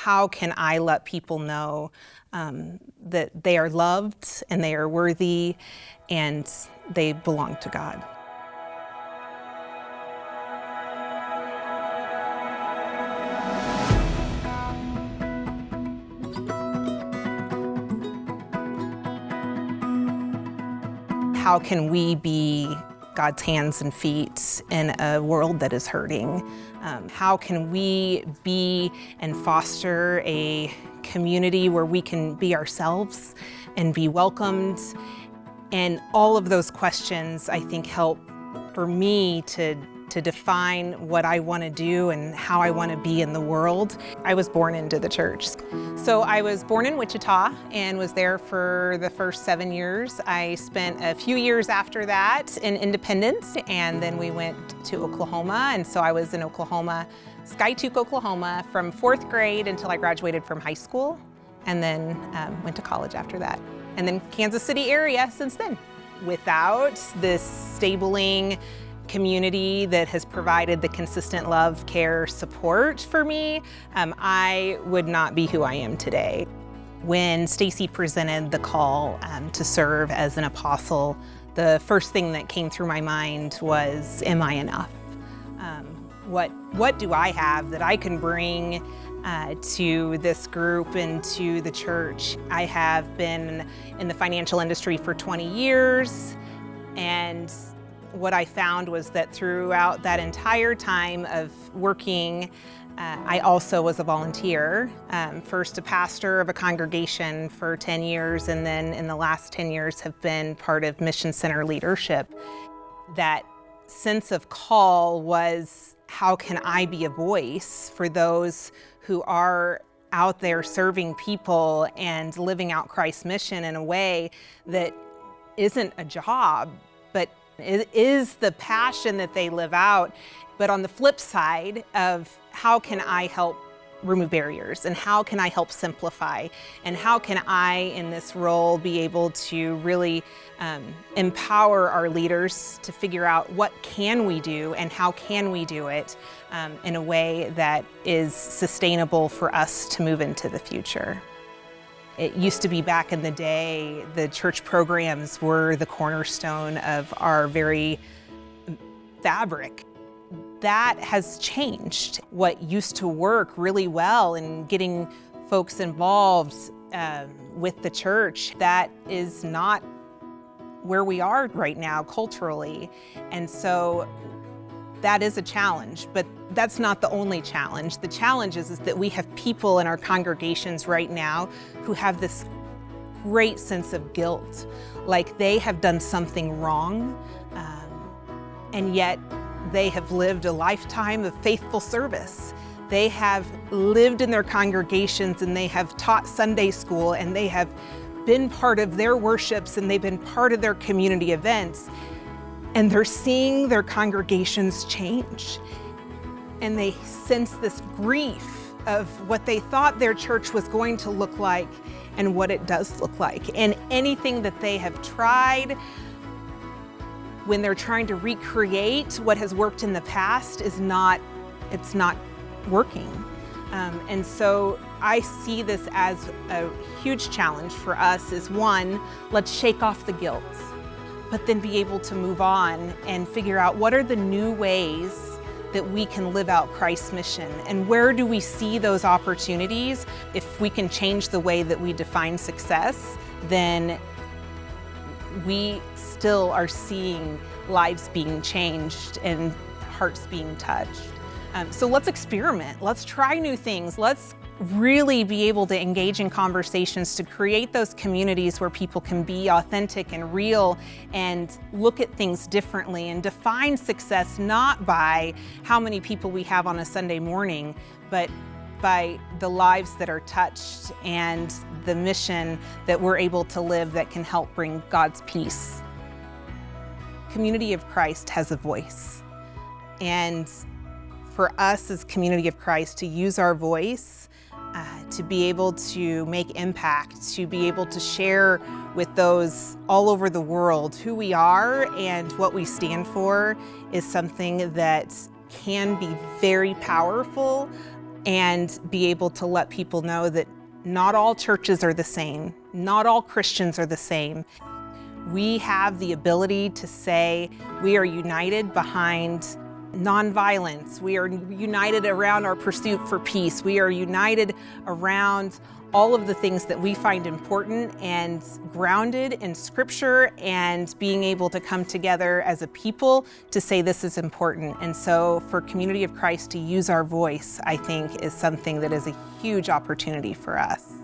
how can I let people know that they are loved and they are worthy and they belong to God. How can we be God's hands and feet in a world that is hurting? How can we be and foster a community where we can be ourselves and be welcomed? And all of those questions, I think, help for me to define what I want to do and how I want to be in the world. I was born into the church. So I was born in Wichita and was there for the first 7 years. I spent a few years after that in Independence, and then we went to Oklahoma. And so I was in Oklahoma, Skiatook, Oklahoma, from 4th grade until I graduated from high school, and then went to college after that. And then Kansas City area since then. Without this stabling community that has provided the consistent love, care, support for me, I would not be who I am today. When Stacy presented the call to serve as an apostle, the first thing that came through my mind was, am I enough? What do I have that I can bring to this group and to the church? I have been in the financial industry for 20 years, and what I found was that throughout that entire time of working, I also was a volunteer. First a pastor of a congregation for 10 years, and then in the last 10 years have been part of Mission Center leadership. That sense of call was, how can I be a voice for those who are out there serving people and living out Christ's mission in a way that isn't a job, but it is the passion that they live out. But on the flip side of, how can I help remove barriers, and how can I help simplify, and how can I in this role be able to really empower our leaders to figure out what can we do and how can we do it in a way that is sustainable for us to move into the future. It used to be, back in the day, the church programs were the cornerstone of our very fabric. That has changed. What used to work really well in getting folks involved with the church, that is not where we are right now culturally. And so that is a challenge, but that's not the only challenge. The challenge is that we have people in our congregations right now who have this great sense of guilt, like they have done something wrong, and yet they have lived a lifetime of faithful service. They have lived in their congregations, and they have taught Sunday school, and they have been part of their worships, and they've been part of their community events. And they're seeing their congregations change. And they sense this grief of what they thought their church was going to look like and what it does look like. And anything that they have tried, when they're trying to recreate what has worked in the past, it's not working. And so I see this as a huge challenge for us. Is one, let's shake off the guilt, but then be able to move on and figure out what are the new ways that we can live out Christ's mission, and where do we see those opportunities. If we can change the way that we define success, then we still are seeing lives being changed and hearts being touched. So let's experiment, let's try new things, let's really be able to engage in conversations to create those communities where people can be authentic and real and look at things differently and define success not by how many people we have on a Sunday morning, but by the lives that are touched and the mission that we're able to live that can help bring God's peace. Community of Christ has a voice. And for us as Community of Christ to use our voice, to be able to make impact, to be able to share with those all over the world who we are and what we stand for, is something that can be very powerful and be able to let people know that not all churches are the same, not all Christians are the same. We have the ability to say we are united behind nonviolence. We are united around our pursuit for peace. We are united around all of the things that we find important and grounded in Scripture, and being able to come together as a people to say this is important. And so for Community of Christ to use our voice, I think, is something that is a huge opportunity for us.